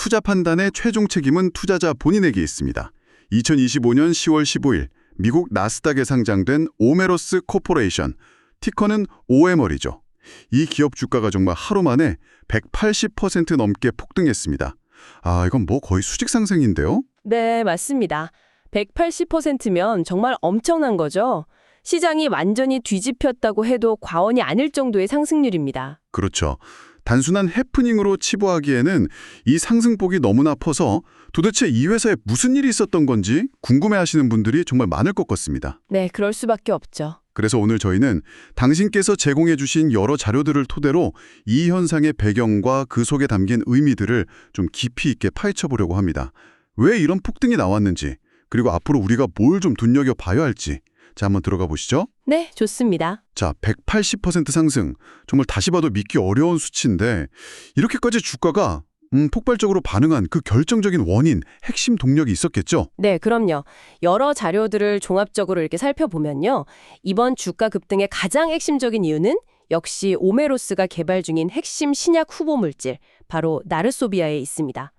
투자 판단의 최종 책임은 투자자 본인에게 있습니다. 2025년 10월 15일 미국 나스닥에 상장된 오메로스 코퍼레이션, 티커는 OMR이죠. 이 기업 주가가 정말 하루 만에 180% 넘게 폭등했습니다. 이건 뭐 거의 수직 상승인데요? 네, 맞습니다. 180%면 정말 엄청난 거죠. 시장이 완전히 뒤집혔다고 해도 과언이 아닐 정도의 상승률입니다. 그렇죠. 단순한 해프닝으로 치부하기에는 이 상승폭이 너무나 커서 도대체 이 회사에 무슨 일이 있었던 건지 궁금해하시는 분들이 정말 많을 것 같습니다. 네, 그럴 수밖에 없죠. 그래서 오늘 저희는 당신께서 제공해 주신 여러 자료들을 토대로 이 현상의 배경과 그 속에 담긴 의미들을 좀 깊이 있게 파헤쳐 보려고 합니다. 왜 이런 폭등이 나왔는지, 그리고 앞으로 우리가 뭘 좀 눈여겨봐야 할지. 자, 한번 들어가 보시죠. 네, 좋습니다. 자, 180% 상승. 정말 다시 봐도 믿기 어려운 수치인데 이렇게까지 주가가 폭발적으로 반응한 그 결정적인 원인, 핵심 동력이 있었겠죠? 네, 그럼요. 여러 자료들을 종합적으로 이렇게 살펴보면요. 이번 주가 급등의 가장 핵심적인 이유는 역시 오메로스가 개발 중인 핵심 신약 후보 물질, 바로 나르소비아에 있습니다.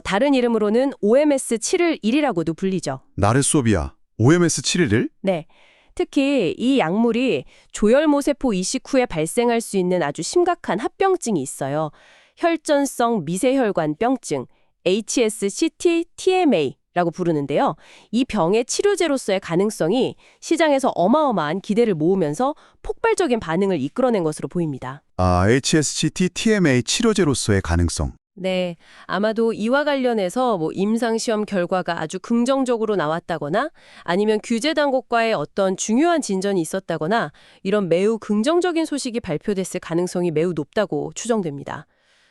다른 이름으로는 OMS711이라고도 불리죠. 나르소비아, OMS711? 네. 특히 이 약물이 조혈모세포 이식 후에 발생할 수 있는 아주 심각한 합병증이 있어요. 혈전성 미세혈관병증, HSCT-TMA라고 부르는데요. 이 병의 치료제로서의 가능성이 시장에서 어마어마한 기대를 모으면서 폭발적인 반응을 이끌어낸 것으로 보입니다. HSCT-TMA 치료제로서의 가능성. 네, 아마도 이와 관련해서 임상시험 결과가 아주 긍정적으로 나왔다거나 아니면 규제 당국과의 어떤 중요한 진전이 있었다거나 이런 매우 긍정적인 소식이 발표됐을 가능성이 매우 높다고 추정됩니다.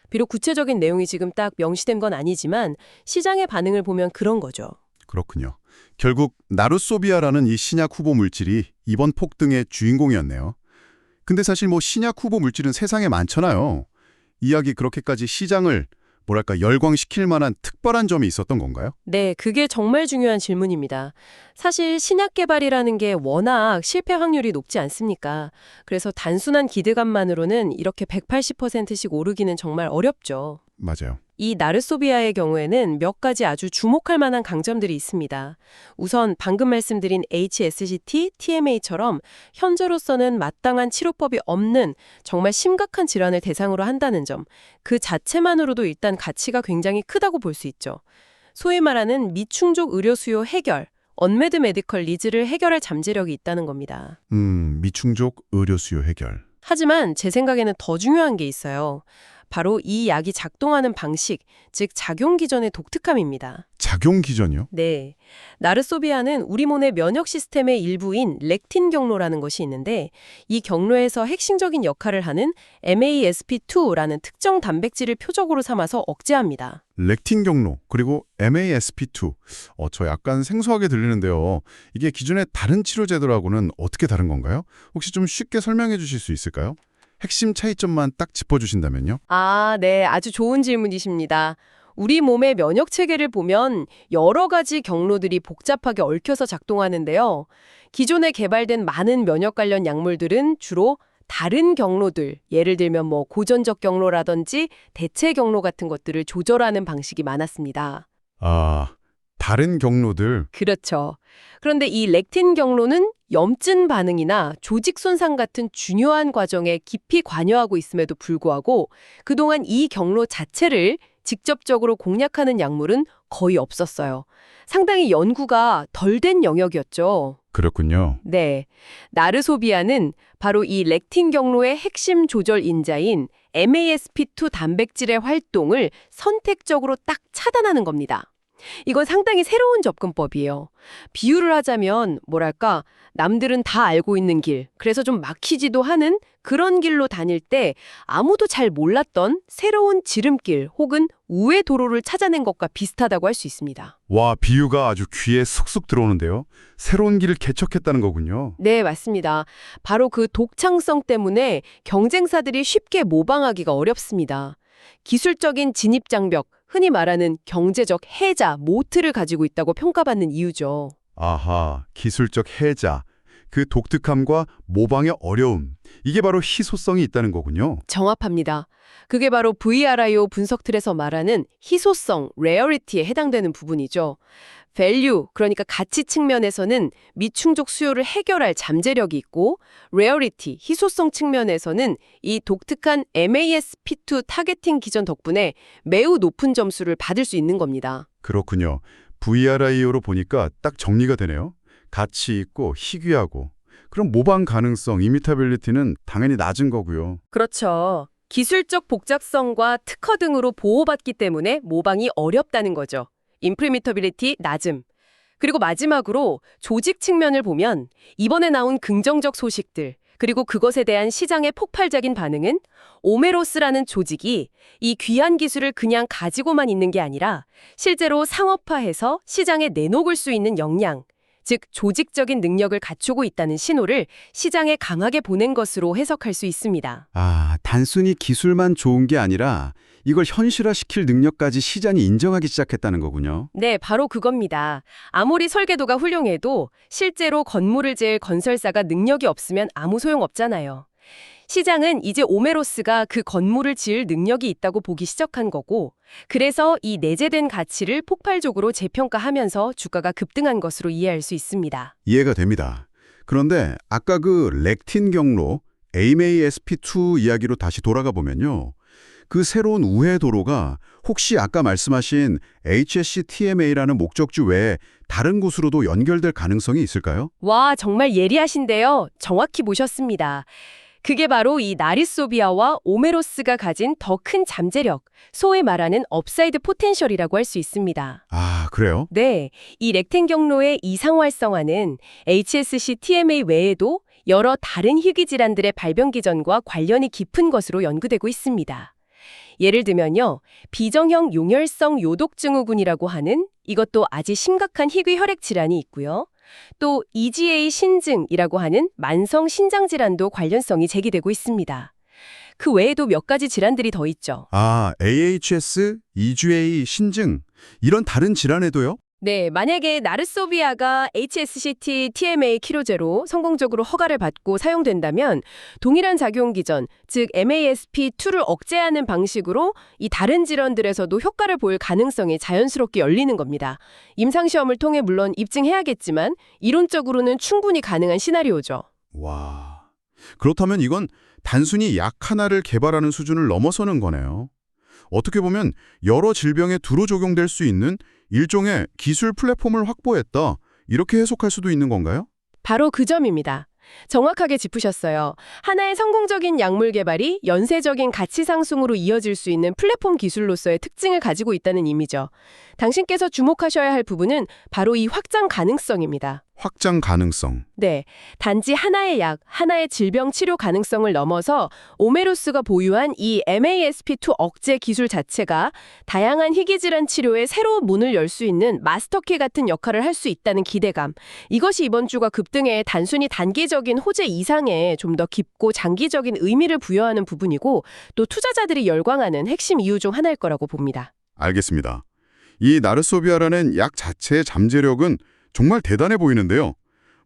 비록 구체적인 내용이 지금 딱 명시된 건 아니지만 시장의 반응을 보면 그런 거죠. 그렇군요. 결국 나르소비아라는 이 신약 후보 물질이 이번 폭등의 주인공이었네요. 근데 사실 신약 후보 물질은 세상에 많잖아요. 이야기 그렇게까지 시장을 열광시킬 만한 특별한 점이 있었던 건가요? 네, 그게 정말 중요한 질문입니다. 사실 신약 개발이라는 게 워낙 실패 확률이 높지 않습니까? 그래서 단순한 기대감만으로는 이렇게 180%씩 오르기는 정말 어렵죠. 맞아요. 이 나르소비아의 경우에는 몇 가지 아주 주목할 만한 강점들이 있습니다. 우선 방금 말씀드린 HSCT, TMA처럼 현재로서는 마땅한 치료법이 없는 정말 심각한 질환을 대상으로 한다는 점, 그 자체만으로도 일단 가치가 굉장히 크다고 볼 수 있죠. 소위 말하는 미충족 의료 수요 해결, 언메드 메디컬 니즈를 해결할 잠재력이 있다는 겁니다. 미충족 의료 수요 해결. 하지만 제 생각에는 더 중요한 게 있어요. 바로 이 약이 작동하는 방식, 즉 작용 기전의 독특함입니다. 작용 기전이요? 네. 나르소비아는 우리 몸의 면역 시스템의 일부인 렉틴 경로라는 것이 있는데 이 경로에서 핵심적인 역할을 하는 MASP2라는 특정 단백질을 표적으로 삼아서 억제합니다. 렉틴 경로, 그리고 MASP2. 저 약간 생소하게 들리는데요. 이게 기존의 다른 치료제들하고는 어떻게 다른 건가요? 혹시 좀 쉽게 설명해 주실 수 있을까요? 핵심 차이점만 딱 짚어주신다면요? 네. 아주 좋은 질문이십니다. 우리 몸의 면역 체계를 보면 여러 가지 경로들이 복잡하게 얽혀서 작동하는데요. 기존에 개발된 많은 면역 관련 약물들은 주로 다른 경로들, 예를 들면 고전적 경로라든지 대체 경로 같은 것들을 조절하는 방식이 많았습니다. 다른 경로들. 그렇죠. 그런데 이 렉틴 경로는 염증 반응이나 조직 손상 같은 중요한 과정에 깊이 관여하고 있음에도 불구하고 그동안 이 경로 자체를 직접적으로 공략하는 약물은 거의 없었어요. 상당히 연구가 덜 된 영역이었죠. 그렇군요. 네. 나르소비아는 바로 이 렉틴 경로의 핵심 조절 인자인 MASP2 단백질의 활동을 선택적으로 딱 차단하는 겁니다. 이건 상당히 새로운 접근법이에요. 비유를 하자면 남들은 다 알고 있는 길, 그래서 좀 막히지도 하는 그런 길로 다닐 때 아무도 잘 몰랐던 새로운 지름길 혹은 우회 도로를 찾아낸 것과 비슷하다고 할 수 있습니다. 와, 비유가 아주 귀에 쏙쏙 들어오는데요. 새로운 길을 개척했다는 거군요. 네, 맞습니다. 바로 그 독창성 때문에 경쟁사들이 쉽게 모방하기가 어렵습니다. 기술적인 진입장벽, 흔히 말하는 경제적 해자, 모트를 가지고 있다고 평가받는 이유죠. 아하, 기술적 해자. 그 독특함과 모방의 어려움, 이게 바로 희소성이 있다는 거군요. 정확합니다. 그게 바로 VRIO 분석 틀에서 말하는 희소성, rarity에 해당되는 부분이죠. value, 그러니까 가치 측면에서는 미충족 수요를 해결할 잠재력이 있고 rarity, 희소성 측면에서는 이 독특한 MASP2 타겟팅 기전 덕분에 매우 높은 점수를 받을 수 있는 겁니다. 그렇군요. VRIO로 보니까 딱 정리가 되네요. 가치 있고 희귀하고. 그럼 모방 가능성, 이미타빌리티는 당연히 낮은 거고요. 그렇죠. 기술적 복잡성과 특허 등으로 보호받기 때문에 모방이 어렵다는 거죠. 임프리미터빌리티 낮음. 그리고 마지막으로 조직 측면을 보면 이번에 나온 긍정적 소식들, 그리고 그것에 대한 시장의 폭발적인 반응은 오메로스라는 조직이 이 귀한 기술을 그냥 가지고만 있는 게 아니라 실제로 상업화해서 시장에 내놓을 수 있는 역량, 즉 조직적인 능력을 갖추고 있다는 신호를 시장에 강하게 보낸 것으로 해석할 수 있습니다. 아, 단순히 기술만 좋은 게 아니라 이걸 현실화시킬 능력까지 시장이 인정하기 시작했다는 거군요. 네, 바로 그겁니다. 아무리 설계도가 훌륭해도 실제로 건물을 지을 건설사가 능력이 없으면 아무 소용 없잖아요. 시장은 이제 오메로스가 그 건물을 지을 능력이 있다고 보기 시작한 거고, 그래서 이 내재된 가치를 폭발적으로 재평가하면서 주가가 급등한 것으로 이해할 수 있습니다. 이해가 됩니다. 그런데 아까 그 렉틴 경로 AMASP2 이야기로 다시 돌아가 보면요. 그 새로운 우회 도로가 혹시 아까 말씀하신 HSC TMA라는 목적지 외에 다른 곳으로도 연결될 가능성이 있을까요? 와, 정말 예리하신데요. 정확히 보셨습니다. 그게 바로 이 나리소비아와 오메로스가 가진 더 큰 잠재력, 소위 말하는 업사이드 포텐셜이라고 할 수 있습니다. 아, 그래요? 네, 이 렉텐 경로의 이상 활성화는 HSC TMA 외에도 여러 다른 희귀 질환들의 발병 기전과 관련이 깊은 것으로 연구되고 있습니다. 예를 들면요, 비정형 용혈성 요독증후군이라고 하는 이것도 아주 심각한 희귀 혈액 질환이 있고요. 또 EGA 신증이라고 하는 만성 신장 질환도 관련성이 제기되고 있습니다. 그 외에도 몇 가지 질환들이 더 있죠. 아, AHS, EGA, 신증 이런 다른 질환에도요? 네, 만약에 나르소비아가 HSCT TMA 치료제로 성공적으로 허가를 받고 사용된다면 동일한 작용 기전, 즉 MASP2를 억제하는 방식으로 이 다른 질환들에서도 효과를 보일 가능성이 자연스럽게 열리는 겁니다. 임상시험을 통해 물론 입증해야겠지만 이론적으로는 충분히 가능한 시나리오죠. 와, 그렇다면 이건 단순히 약 하나를 개발하는 수준을 넘어서는 거네요. 어떻게 보면 여러 질병에 두루 적용될 수 있는 일종의 기술 플랫폼을 확보했다. 이렇게 해석할 수도 있는 건가요? 바로 그 점입니다. 정확하게 짚으셨어요. 하나의 성공적인 약물 개발이 연쇄적인 가치 상승으로 이어질 수 있는 플랫폼 기술로서의 특징을 가지고 있다는 의미죠. 당신께서 주목하셔야 할 부분은 바로 이 확장 가능성입니다. 확장 가능성. 네, 단지 하나의 약, 하나의 질병 치료 가능성을 넘어서 오메로스가 보유한 이 MASP2 억제 기술 자체가 다양한 희귀질환 치료에 새로운 문을 열 수 있는 마스터키 같은 역할을 할 수 있다는 기대감. 이것이 이번 주가 급등에 단순히 단기적인 호재 이상에 좀 더 깊고 장기적인 의미를 부여하는 부분이고 또 투자자들이 열광하는 핵심 이유 중 하나일 거라고 봅니다. 알겠습니다. 이 나르소비아라는 약 자체의 잠재력은 정말 대단해 보이는데요.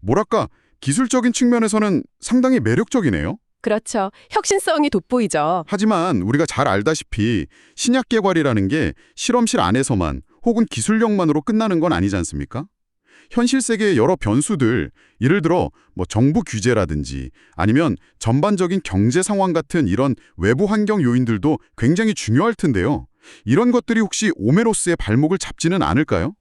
뭐랄까, 기술적인 측면에서는 상당히 매력적이네요. 그렇죠. 혁신성이 돋보이죠. 하지만 우리가 잘 알다시피 신약 개발이라는 게 실험실 안에서만 혹은 기술력만으로 끝나는 건 아니지 않습니까? 현실 세계의 여러 변수들, 예를 들어 정부 규제라든지 아니면 전반적인 경제 상황 같은 이런 외부 환경 요인들도 굉장히 중요할 텐데요. 이런 것들이 혹시 오메로스의 발목을 잡지는 않을까요?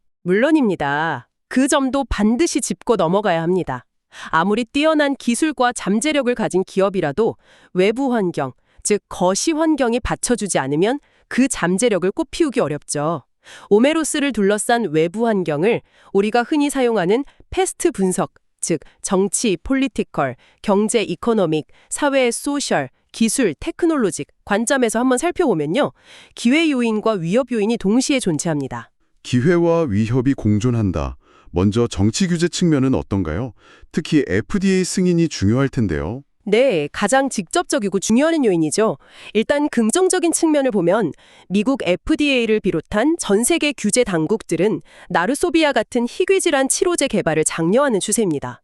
물론입니다. 그 점도 반드시 짚고 넘어가야 합니다. 아무리 뛰어난 기술과 잠재력을 가진 기업이라도 외부 환경, 즉 거시 환경이 받쳐주지 않으면 그 잠재력을 꽃피우기 어렵죠. 오메로스를 둘러싼 외부 환경을 우리가 흔히 사용하는 패스트 분석, 즉 정치, 폴리티컬, 경제, 이코노믹, 사회, 소셜, 기술, 테크놀로직 관점에서 한번 살펴보면요. 기회 요인과 위협 요인이 동시에 존재합니다. 기회와 위협이 공존한다. 먼저 정치 규제 측면은 어떤가요? 특히 FDA 승인이 중요할 텐데요. 네, 가장 직접적이고 중요한 요인이죠. 일단 긍정적인 측면을 보면 미국 FDA를 비롯한 전 세계 규제 당국들은 나르소비아 같은 희귀질환 치료제 개발을 장려하는 추세입니다.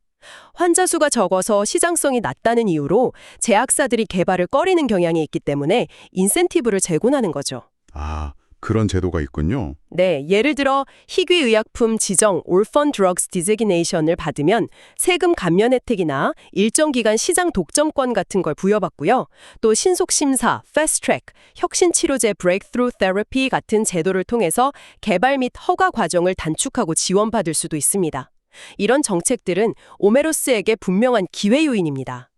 환자 수가 적어서 시장성이 낮다는 이유로 제약사들이 개발을 꺼리는 경향이 있기 때문에 인센티브를 제공하는 거죠. 아, 그런 제도가 있군요. 네, 예를 들어 희귀의약품 지정 Orphan Drugs Designation을 받으면 세금 감면 혜택이나 일정 기간 시장 독점권 같은 걸 부여받고요. 또 신속 심사, Fast Track, 혁신 치료제 Breakthrough Therapy 같은 제도를 통해서 개발 및 허가 과정을 단축하고 지원받을 수도 있습니다. 이런 정책들은 오메로스에게 분명한 기회 요인입니다.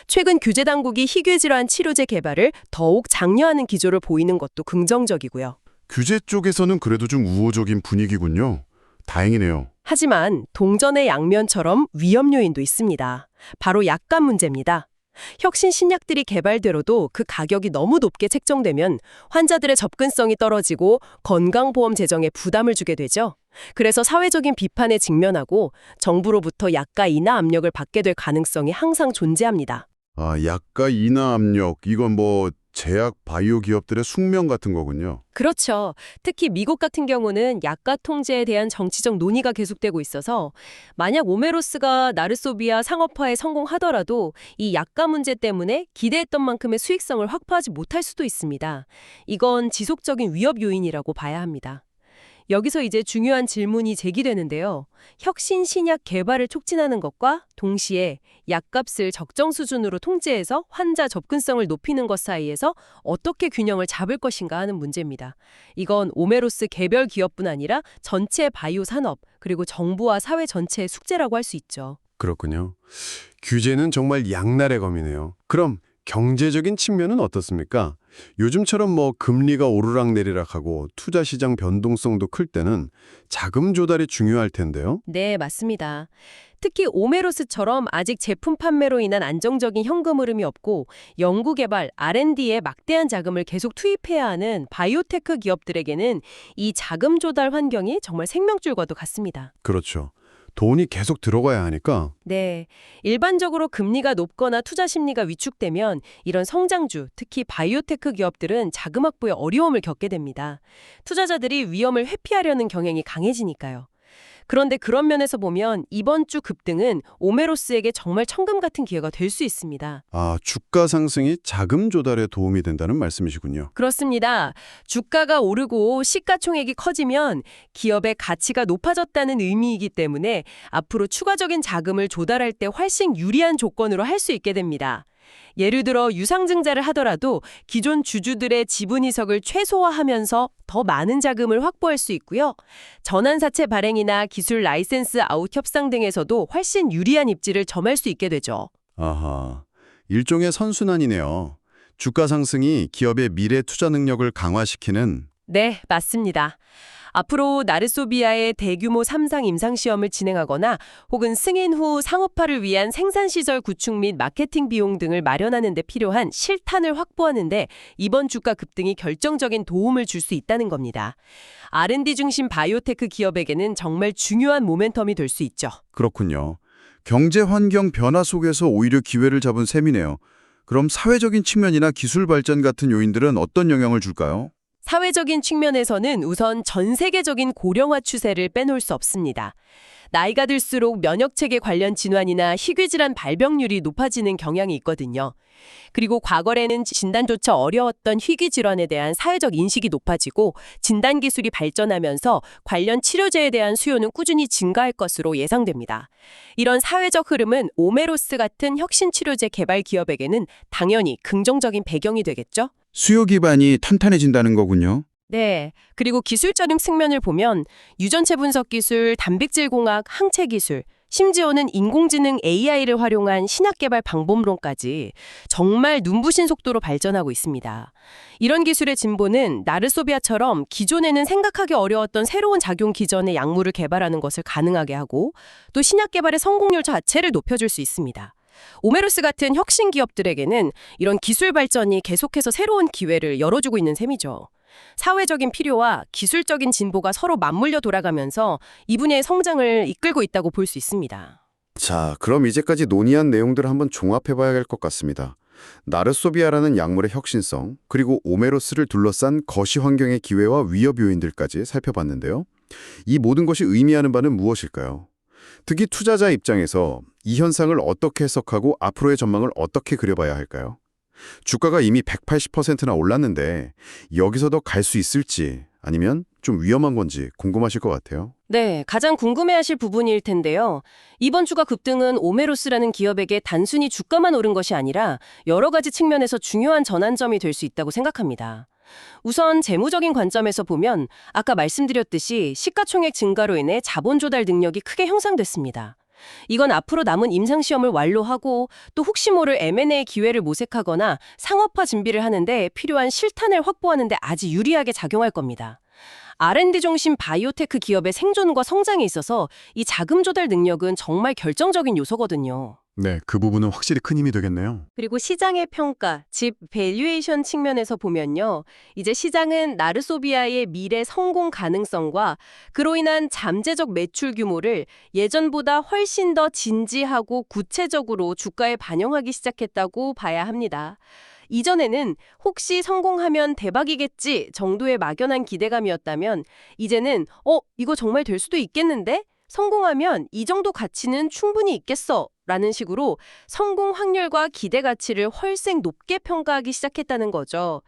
최근 규제 당국이 희귀질환 치료제 개발을 더욱 장려하는 기조를 보이는 것도 긍정적이고요. 규제 쪽에서는 그래도 좀 우호적인 분위기군요. 다행이네요. 하지만 동전의 양면처럼 위험 요인도 있습니다. 바로 약값 문제입니다. 혁신 신약들이 개발되어도 그 가격이 너무 높게 책정되면 환자들의 접근성이 떨어지고 건강보험 재정에 부담을 주게 되죠. 그래서 사회적인 비판에 직면하고 정부로부터 약가 인하 압력을 받게 될 가능성이 항상 존재합니다. 아, 약가 인하 압력, 이건 뭐 제약 바이오 기업들의 숙명 같은 거군요. 그렇죠. 특히 미국 같은 경우는 약가 통제에 대한 정치적 논의가 계속되고 있어서 만약 오메로스가 나르소비아 상업화에 성공하더라도 이 약가 문제 때문에 기대했던 만큼의 수익성을 확보하지 못할 수도 있습니다. 이건 지속적인 위협 요인이라고 봐야 합니다. 여기서 이제 중요한 질문이 제기되는데요. 혁신 신약 개발을 촉진하는 것과 동시에 약값을 적정 수준으로 통제해서 환자 접근성을 높이는 것 사이에서 어떻게 균형을 잡을 것인가 하는 문제입니다. 이건 오메로스 개별 기업뿐 아니라 전체 바이오 산업 그리고 정부와 사회 전체의 숙제라고 할 수 있죠. 그렇군요. 규제는 정말 양날의 검이네요. 그럼 경제적인 측면은 어떻습니까? 요즘처럼 뭐 금리가 오르락내리락하고 투자 시장 변동성도 클 때는 자금 조달이 중요할 텐데요. 네, 맞습니다. 특히 오메로스처럼 아직 제품 판매로 인한 안정적인 현금 흐름이 없고 연구개발, R&D에 막대한 자금을 계속 투입해야 하는 바이오테크 기업들에게는 이 자금 조달 환경이 정말 생명줄과도 같습니다. 그렇죠. 돈이 계속 들어가야 하니까. 네, 일반적으로 금리가 높거나 투자 심리가 위축되면 이런 성장주, 특히 바이오테크 기업들은 자금 확보에 어려움을 겪게 됩니다. 투자자들이 위험을 회피하려는 경향이 강해지니까요. 그런데 그런 면에서 보면 이번 주 급등은 오메로스에게 정말 천금 같은 기회가 될 수 있습니다. 아, 주가 상승이 자금 조달에 도움이 된다는 말씀이시군요. 그렇습니다. 주가가 오르고 시가총액이 커지면 기업의 가치가 높아졌다는 의미이기 때문에 앞으로 추가적인 자금을 조달할 때 훨씬 유리한 조건으로 할 수 있게 됩니다. 예를 들어 유상증자를 하더라도 기존 주주들의 지분 이석을 최소화하면서 더 많은 자금을 확보할 수 있고요. 전환사채 발행이나 기술 라이센스 아웃 협상 등에서도 훨씬 유리한 입지를 점할 수 있게 되죠. 아하, 일종의 선순환이네요. 주가 상승이 기업의 미래 투자 능력을 강화시키는. 네, 맞습니다. 앞으로 나르소비아의 대규모 3상 임상시험을 진행하거나 혹은 승인 후 상업화를 위한 생산시설 구축 및 마케팅 비용 등을 마련하는 데 필요한 실탄을 확보하는 데 이번 주가 급등이 결정적인 도움을 줄 수 있다는 겁니다. R&D 중심 바이오테크 기업에게는 정말 중요한 모멘텀이 될 수 있죠. 그렇군요. 경제 환경 변화 속에서 오히려 기회를 잡은 셈이네요. 그럼 사회적인 측면이나 기술 발전 같은 요인들은 어떤 영향을 줄까요? 사회적인 측면에서는 우선 전 세계적인 고령화 추세를 빼놓을 수 없습니다. 나이가 들수록 면역체계 관련 질환이나 희귀질환 발병률이 높아지는 경향이 있거든요. 그리고 과거에는 진단조차 어려웠던 희귀질환에 대한 사회적 인식이 높아지고 진단기술이 발전하면서 관련 치료제에 대한 수요는 꾸준히 증가할 것으로 예상됩니다. 이런 사회적 흐름은 오메로스 같은 혁신치료제 개발 기업에게는 당연히 긍정적인 배경이 되겠죠? 수요 기반이 탄탄해진다는 거군요. 네. 그리고 기술적인 측면을 보면 유전체 분석 기술, 단백질 공학, 항체 기술, 심지어는 인공지능 AI를 활용한 신약 개발 방법론까지 정말 눈부신 속도로 발전하고 있습니다. 이런 기술의 진보는 나르소비아처럼 기존에는 생각하기 어려웠던 새로운 작용 기전의 약물을 개발하는 것을 가능하게 하고 또 신약 개발의 성공률 자체를 높여줄 수 있습니다. 오메로스 같은 혁신 기업들에게는 이런 기술 발전이 계속해서 새로운 기회를 열어주고 있는 셈이죠. 사회적인 필요와 기술적인 진보가 서로 맞물려 돌아가면서 이 분야의 성장을 이끌고 있다고 볼 수 있습니다. 자, 그럼 이제까지 논의한 내용들을 한번 종합해봐야 할 것 같습니다. 나르소비아라는 약물의 혁신성, 그리고 오메로스를 둘러싼 거시 환경의 기회와 위협 요인들까지 살펴봤는데요. 이 모든 것이 의미하는 바는 무엇일까요? 특히 투자자 입장에서 이 현상을 어떻게 해석하고 앞으로의 전망을 어떻게 그려봐야 할까요? 주가가 이미 180%나 올랐는데 여기서 더 갈 수 있을지 아니면 좀 위험한 건지 궁금하실 것 같아요. 네, 가장 궁금해하실 부분일 텐데요. 이번 주가 급등은 오메로스라는 기업에게 단순히 주가만 오른 것이 아니라 여러 가지 측면에서 중요한 전환점이 될 수 있다고 생각합니다. 우선 재무적인 관점에서 보면 아까 말씀드렸듯이 시가총액 증가로 인해 자본 조달 능력이 크게 향상됐습니다. 이건 앞으로 남은 임상시험을 완료하고 또 혹시 모를 M&A 기회를 모색하거나 상업화 준비를 하는데 필요한 실탄을 확보하는 데 아주 유리하게 작용할 겁니다. R&D 중심 바이오테크 기업의 생존과 성장에 있어서 이 자금 조달 능력은 정말 결정적인 요소거든요. 네, 그 부분은 확실히 큰 힘이 되겠네요. 그리고 시장의 평가, 즉 밸류에이션 측면에서 보면요. 이제 시장은 나르소비아의 미래 성공 가능성과 그로 인한 잠재적 매출 규모를 예전보다 훨씬 더 진지하고 구체적으로 주가에 반영하기 시작했다고 봐야 합니다. 이전에는 혹시 성공하면 대박이겠지 정도의 막연한 기대감이었다면 이제는 이거 정말 될 수도 있겠는데? 성공하면 이 정도 가치는 충분히 있겠어 라는 식으로 성공 확률과 기대 가치를 훨씬 높게 평가하기 시작했다는 거죠.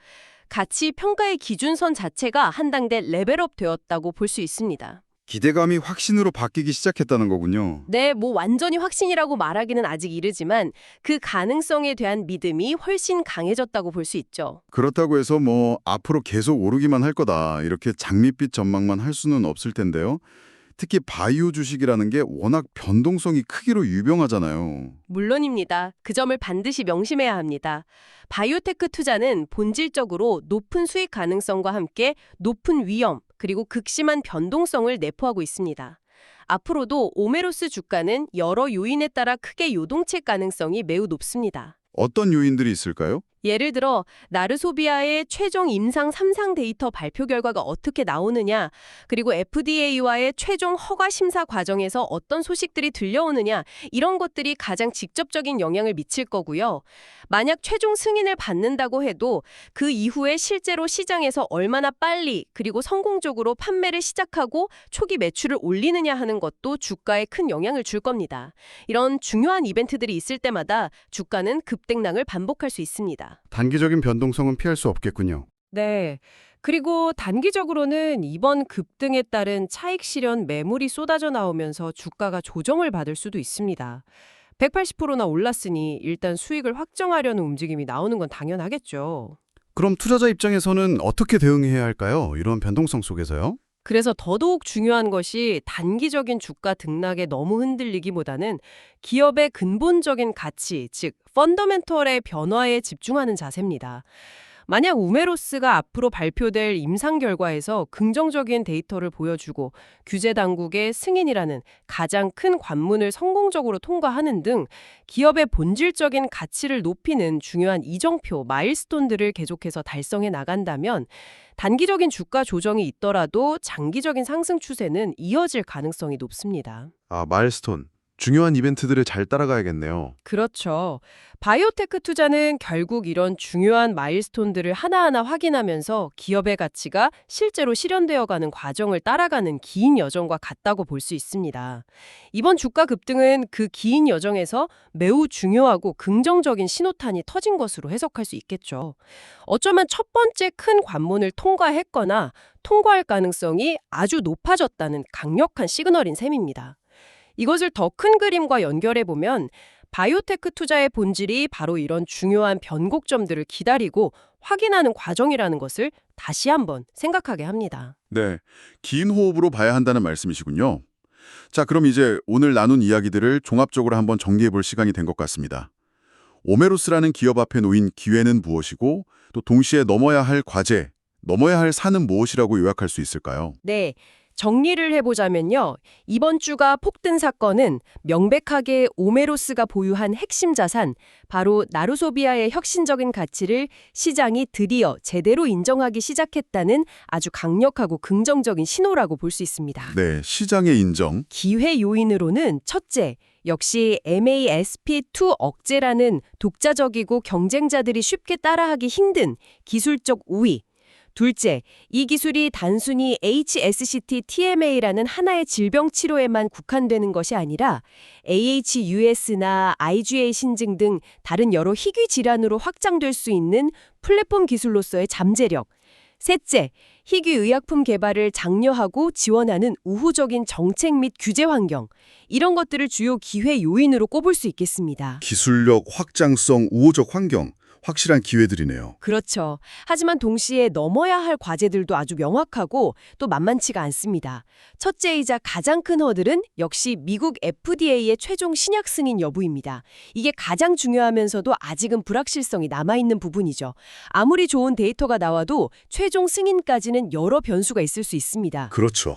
가치 평가의 기준선 자체가 한 단계 레벨업 되었다고 볼 수 있습니다. 기대감이 확신으로 바뀌기 시작했다는 거군요. 네, 완전히 확신이라고 말하기는 아직 이르지만 그 가능성에 대한 믿음이 훨씬 강해졌다고 볼 수 있죠. 그렇다고 해서 앞으로 계속 오르기만 할 거다 이렇게 장밋빛 전망만 할 수는 없을 텐데요. 특히 바이오 주식이라는 게 워낙 변동성이 크기로 유명하잖아요. 물론입니다. 그 점을 반드시 명심해야 합니다. 바이오테크 투자는 본질적으로 높은 수익 가능성과 함께 높은 위험, 그리고 극심한 변동성을 내포하고 있습니다. 앞으로도 오메로스 주가는 여러 요인에 따라 크게 요동칠 가능성이 매우 높습니다. 어떤 요인들이 있을까요? 예를 들어 나르소비아의 최종 임상 3상 데이터 발표 결과가 어떻게 나오느냐, 그리고 FDA와의 최종 허가 심사 과정에서 어떤 소식들이 들려오느냐, 이런 것들이 가장 직접적인 영향을 미칠 거고요. 만약 최종 승인을 받는다고 해도 그 이후에 실제로 시장에서 얼마나 빨리 그리고 성공적으로 판매를 시작하고 초기 매출을 올리느냐 하는 것도 주가에 큰 영향을 줄 겁니다. 이런 중요한 이벤트들이 있을 때마다 주가는 급등락을 반복할 수 있습니다. 단기적인 변동성은 피할 수 없겠군요. 네. 그리고 단기적으로는 이번 급등에 따른 차익 실현 매물이 쏟아져 나오면서 주가가 조정을 받을 수도 있습니다. 180%나 올랐으니 일단 수익을 확정하려는 움직임이 나오는 건 당연하겠죠. 그럼 투자자 입장에서는 어떻게 대응해야 할까요? 이런 변동성 속에서요? 그래서 더더욱 중요한 것이 단기적인 주가 등락에 너무 흔들리기보다는 기업의 근본적인 가치, 즉 펀더멘털의 변화에 집중하는 자세입니다. 만약 우메로스가 앞으로 발표될 임상 결과에서 긍정적인 데이터를 보여주고 규제 당국의 승인이라는 가장 큰 관문을 성공적으로 통과하는 등 기업의 본질적인 가치를 높이는 중요한 이정표, 마일스톤들을 계속해서 달성해 나간다면 단기적인 주가 조정이 있더라도 장기적인 상승 추세는 이어질 가능성이 높습니다. 마일스톤. 중요한 이벤트들을 잘 따라가야겠네요. 그렇죠. 바이오테크 투자는 결국 이런 중요한 마일스톤들을 하나하나 확인하면서 기업의 가치가 실제로 실현되어가는 과정을 따라가는 긴 여정과 같다고 볼 수 있습니다. 이번 주가 급등은 그 긴 여정에서 매우 중요하고 긍정적인 신호탄이 터진 것으로 해석할 수 있겠죠. 어쩌면 첫 번째 큰 관문을 통과했거나 통과할 가능성이 아주 높아졌다는 강력한 시그널인 셈입니다. 이것을 더 큰 그림과 연결해보면 바이오테크 투자의 본질이 바로 이런 중요한 변곡점들을 기다리고 확인하는 과정이라는 것을 다시 한번 생각하게 합니다. 네, 긴 호흡으로 봐야 한다는 말씀이시군요. 자, 그럼 이제 오늘 나눈 이야기들을 종합적으로 한번 정리해 볼 시간이 된 것 같습니다. 오메로스라는 기업 앞에 놓인 기회는 무엇이고 또 동시에 넘어야 할 과제, 넘어야 할 산은 무엇이라고 요약할 수 있을까요? 네. 정리를 해보자면요. 이번 주가 폭등 사건은 명백하게 오메로스가 보유한 핵심 자산, 바로 나르소비아의 혁신적인 가치를 시장이 드디어 제대로 인정하기 시작했다는 아주 강력하고 긍정적인 신호라고 볼 수 있습니다. 네, 시장의 인정. 기회 요인으로는 첫째, 역시 MASP2 억제라는 독자적이고 경쟁자들이 쉽게 따라하기 힘든 기술적 우위, 둘째, 이 기술이 단순히 HSCT-TMA라는 하나의 질병 치료에만 국한되는 것이 아니라 AHUS나 IgA 신증 등 다른 여러 희귀 질환으로 확장될 수 있는 플랫폼 기술로서의 잠재력. 셋째, 희귀 의약품 개발을 장려하고 지원하는 우호적인 정책 및 규제 환경. 이런 것들을 주요 기회 요인으로 꼽을 수 있겠습니다. 기술력, 확장성, 우호적 환경, 확실한 기회들이네요. 그렇죠. 하지만 동시에 넘어야 할 과제들도 아주 명확하고 또 만만치가 않습니다. 첫째이자 가장 큰 허들은 역시 미국 FDA의 최종 신약 승인 여부입니다. 이게 가장 중요하면서도 아직은 불확실성이 남아있는 부분이죠. 아무리 좋은 데이터가 나와도 최종 승인까지는 여러 변수가 있을 수 있습니다. 그렇죠.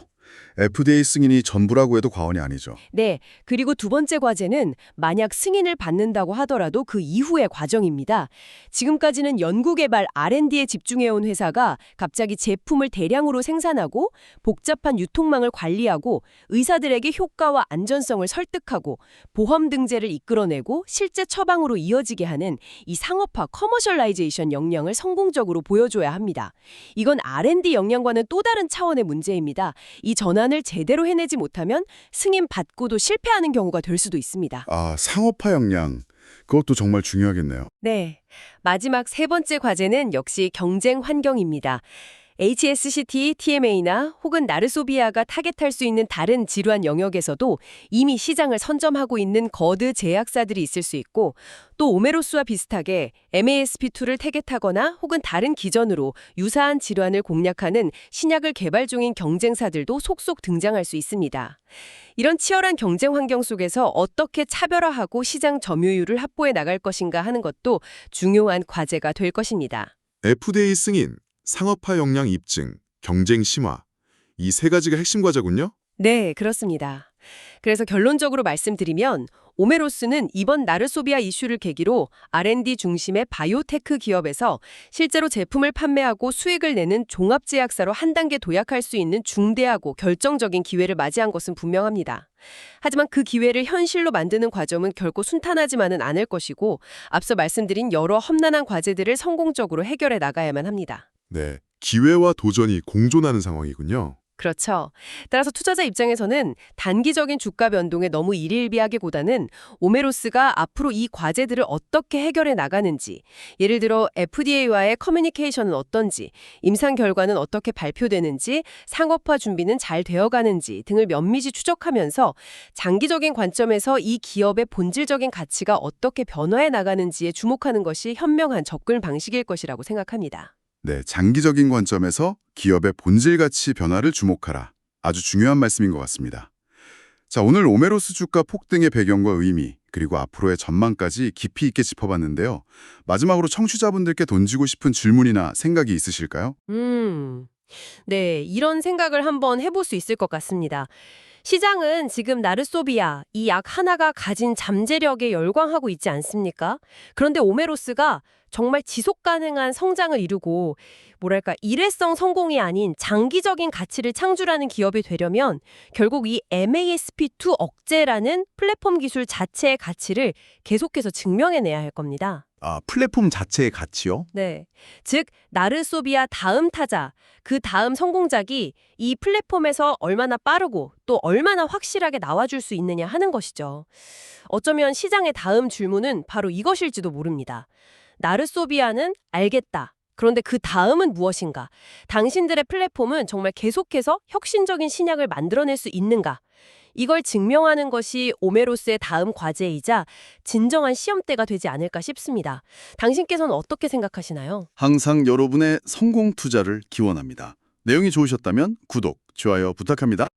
FDA 승인이 전부라고 해도 과언이 아니죠. 네, 그리고 두 번째 과제는 만약 승인을 받는다고 하더라도 그 이후의 과정입니다. 지금까지는 연구개발 R&D에 집중해온 회사가 갑자기 제품을 대량으로 생산하고 복잡한 유통망을 관리하고 의사들에게 효과와 안전성을 설득하고 보험 등재를 이끌어내고 실제 처방으로 이어지게 하는 이 상업화 커머셜라이제이션 역량을 성공적으로 보여줘야 합니다. 이건 R&D 역량과는 또 다른 차원의 문제입니다. 이 전환을 제대로 해내지 못하면 승인 받고도 실패하는 경우가 될 수도 있습니다. 아, 상업화 역량. 그것도 정말 중요하겠네요. 네. 마지막 세 번째 과제는 역시 경쟁 환경입니다. HSCT, TMA나 혹은 나르소비아가 타겟할 수 있는 다른 질환 영역에서도 이미 시장을 선점하고 있는 거드 제약사들이 있을 수 있고 또 오메로스와 비슷하게 MASP2를 타겟하거나 혹은 다른 기전으로 유사한 질환을 공략하는 신약을 개발 중인 경쟁사들도 속속 등장할 수 있습니다. 이런 치열한 경쟁 환경 속에서 어떻게 차별화하고 시장 점유율을 확보해 나갈 것인가 하는 것도 중요한 과제가 될 것입니다. FDA 승인, 상업화 역량 입증, 경쟁 심화. 이 세 가지가 핵심 과제군요. 네, 그렇습니다. 그래서 결론적으로 말씀드리면 오메로스는 이번 나르소비아 이슈를 계기로 R&D 중심의 바이오테크 기업에서 실제로 제품을 판매하고 수익을 내는 종합제약사로 한 단계 도약할 수 있는 중대하고 결정적인 기회를 맞이한 것은 분명합니다. 하지만 그 기회를 현실로 만드는 과정은 결코 순탄하지만은 않을 것이고 앞서 말씀드린 여러 험난한 과제들을 성공적으로 해결해 나가야만 합니다. 네, 기회와 도전이 공존하는 상황이군요. 그렇죠. 따라서 투자자 입장에서는 단기적인 주가 변동에 너무 일일비하기보다는 오메로스가 앞으로 이 과제들을 어떻게 해결해 나가는지, 예를 들어 FDA와의 커뮤니케이션은 어떤지, 임상 결과는 어떻게 발표되는지, 상업화 준비는 잘 되어가는지 등을 면밀히 추적하면서 장기적인 관점에서 이 기업의 본질적인 가치가 어떻게 변화해 나가는지에 주목하는 것이 현명한 접근 방식일 것이라고 생각합니다. 네, 장기적인 관점에서 기업의 본질 가치 변화를 주목하라. 아주 중요한 말씀인 것 같습니다. 자, 오늘 오메로스 주가 폭등의 배경과 의미, 그리고 앞으로의 전망까지 깊이 있게 짚어봤는데요. 마지막으로 청취자분들께 던지고 싶은 질문이나 생각이 있으실까요? 네, 이런 생각을 한번 해볼 수 있을 것 같습니다. 시장은 지금 나르소비아, 이 약 하나가 가진 잠재력에 열광하고 있지 않습니까? 그런데 오메로스가 정말 지속 가능한 성장을 이루고 뭐랄까 일회성 성공이 아닌 장기적인 가치를 창출하는 기업이 되려면 결국 이 MASP2 억제라는 플랫폼 기술 자체의 가치를 계속해서 증명해내야 할 겁니다. 아, 플랫폼 자체의 가치요? 네. 즉, 나르소비아 다음 타자, 그 다음 성공작이 이 플랫폼에서 얼마나 빠르고 또 얼마나 확실하게 나와줄 수 있느냐 하는 것이죠. 어쩌면 시장의 다음 질문은 바로 이것일지도 모릅니다. 나르소비아는 알겠다. 그런데 그 다음은 무엇인가? 당신들의 플랫폼은 정말 계속해서 혁신적인 신약을 만들어낼 수 있는가? 이걸 증명하는 것이 오메로스의 다음 과제이자 진정한 시험대가 되지 않을까 싶습니다. 당신께서는 어떻게 생각하시나요? 항상 여러분의 성공 투자를 기원합니다. 내용이 좋으셨다면 구독, 좋아요 부탁합니다.